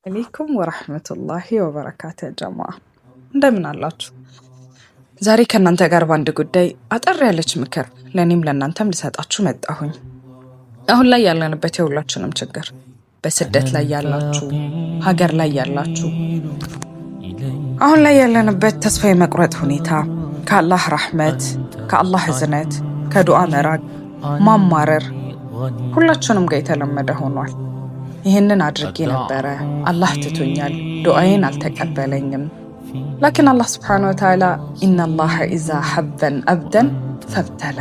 አለይኩም ወራህመቱላሂ ወበረካቱ ጀማዓ እንደምን አላችሁ? ዛሬ ከእናንተ ጋር በአንድ ጉዳይ አጠር ያለች ምክር ለእኔም ለእናንተም ልሰጣችሁ መጣሁኝ። አሁን ላይ ያለንበት የሁላችንም ችግር በስደት ላይ ያላችሁ፣ ሀገር ላይ ያላችሁ፣ አሁን ላይ ያለንበት ተስፋ የመቁረጥ ሁኔታ፣ ከአላህ ረሕመት፣ ከአላህ እዝነት፣ ከዱዓ መራቅ፣ ማማረር ሁላችንም ጋር የተለመደ ሆኗል። ይህንን አድርጌ ነበረ፣ አላህ ትቶኛል፣ ዱዓዬን አልተቀበለኝም። ላኪን አላህ ስብሓነሁ ወተዓላ ኢነላህ ኢዛ ሐበን አብደን ፈብተላ፣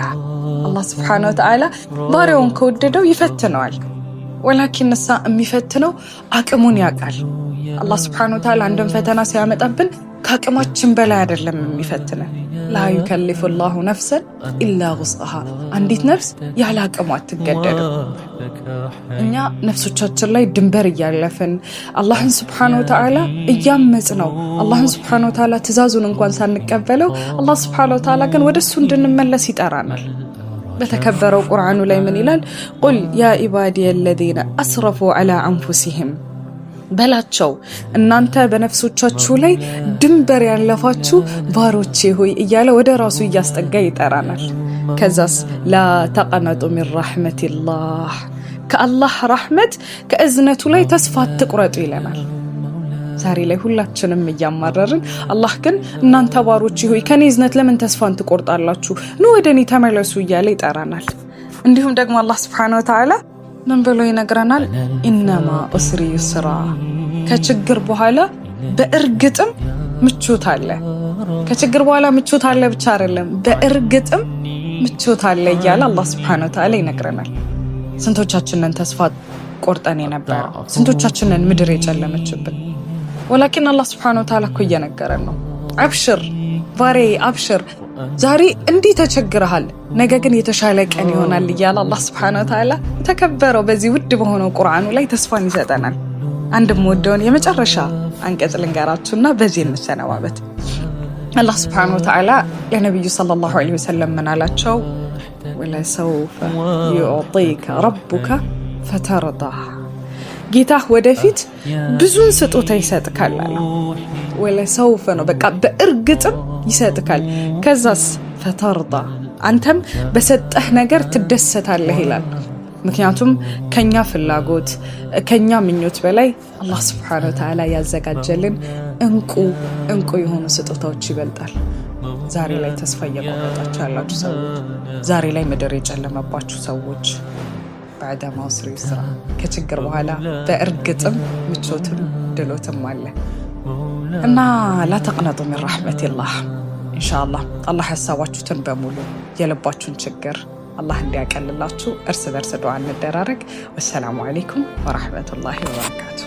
አላህ ስብሓነሁ ወተዓላ ባሪያውን ከወደደው ይፈትነዋል። ወላኪን እሳ የሚፈትነው አቅሙን ያውቃል። አላህ ስብሓነሁ ወተዓላ አንድን ፈተና ሲያመጣብን ከአቅማችን በላይ አይደለም የሚፈትነን። ላ ዩከሊፉ ላሁ ነፍሰን ኢላ ውስአሃ፣ አንዲት ነፍስ ያለ አቅሟ አትገደድም። እኛ ነፍሶቻችን ላይ ድንበር እያለፍን አላህን ስብሓነሁ ወተዓላ እያመጽ ነው። አላህን ስብሓነሁ ወተዓላ ትእዛዙን እንኳን ሳንቀበለው አላህ ስብሓነሁ ወተዓላ ግን ወደ እሱ እንድንመለስ ይጠራናል። በተከበረው ቁርአኑ ላይ ምን ይላል? ቁል ያ ኢባዲየ አለዚነ አስረፉ ዐላ አንፉሲሂም፣ በላቸው እናንተ በነፍሶቻችሁ ላይ ድንበር ያለፋችሁ ባሮቼ ሆይ እያለ ወደ ራሱ እያስጠጋ ይጠራናል። ከዛስ ላ ተቀነጡ ሚን ረሕመቲላህ፣ ከአላህ ረሕመት ከእዝነቱ ላይ ተስፋ አትቁረጡ ይለናል። ዛሬ ላይ ሁላችንም እያማረርን አላህ ግን እናንተ ባሮቼ ሆይ ከኔ እዝነት ለምን ተስፋን ትቆርጣላችሁ? ኑ ወደ እኔ ተመለሱ እያለ ይጠራናል። እንዲሁም ደግሞ አላህ ስብሓነሁ ወተዓላ ምን ብሎ ይነግረናል? ኢነማ ኡስሪ ዩስራ፣ ከችግር በኋላ በእርግጥም ምቾት አለ። ከችግር በኋላ ምቾት አለ ብቻ አይደለም፣ በእርግጥም ምቾት አለ እያለ አላህ ስብሓነሁ ወተዓላ ይነግረናል። ስንቶቻችንን ተስፋ ቆርጠን የነበረ፣ ስንቶቻችንን ምድር የጨለመችብን። ወላኪን አላህ ስብሓነሁ ወተዓላ እኮ እየነገረን ነው። አብሽር ባሬ አብሽር፣ ዛሬ እንዲህ ተቸግረሃል፣ ነገ ግን የተሻለ ቀን ይሆናል እያለ አላህ ስብሓነሁ ወተዓላ የተከበረው በዚህ ውድ በሆነው ቁርአኑ ላይ ተስፋን ይሰጠናል። አንድም ወደውን የመጨረሻ አንቀጽ ልንገራችሁና በዚህ እንሰነባበት። አላህ ስብሓነሁ ወተዓላ ለነቢዩ ሰለላሁ ዐለይሂ ወሰለም ምን አላቸው? ወለሰውፈ ዩዕጢከ ረቡከ ፈተርዳ፣ ጌታህ ወደፊት ብዙን ስጦታ ይሰጥካል አለው። ወለሰውፈ ነው በቃ በእርግጥም ይሰጥካል። ከዛስ ፈተርዳ፣ አንተም በሰጠህ ነገር ትደሰታለህ ይላል። ምክንያቱም ከኛ ፍላጎት ከኛ ምኞት በላይ አላህ ስብሓነሁ ወተዓላ ያዘጋጀልን እንቁ የሆኑ ስጦታዎች ይበልጣል። ዛሬ ላይ ተስፋ እየቆረጣችሁ ያላችሁ ሰዎች፣ ዛሬ ላይ ምድር የጨለመባችሁ ሰዎች፣ ባዕደማ ኡስሪ ዩስራ፣ ከችግር በኋላ በእርግጥም ምቾትም ድሎትም አለ እና ላ ተቅነጡ ሚን ረሕመቲላህ። ኢንሻአላህ አላህ ያሳባችሁትን በሙሉ የልባችሁን ችግር አላህ እንዲያቀልላችሁ እርስ በርስ ዱዓ እንደራረግ። ወሰላሙ አለይኩም ወራህመቱላሂ ወበረካቱ።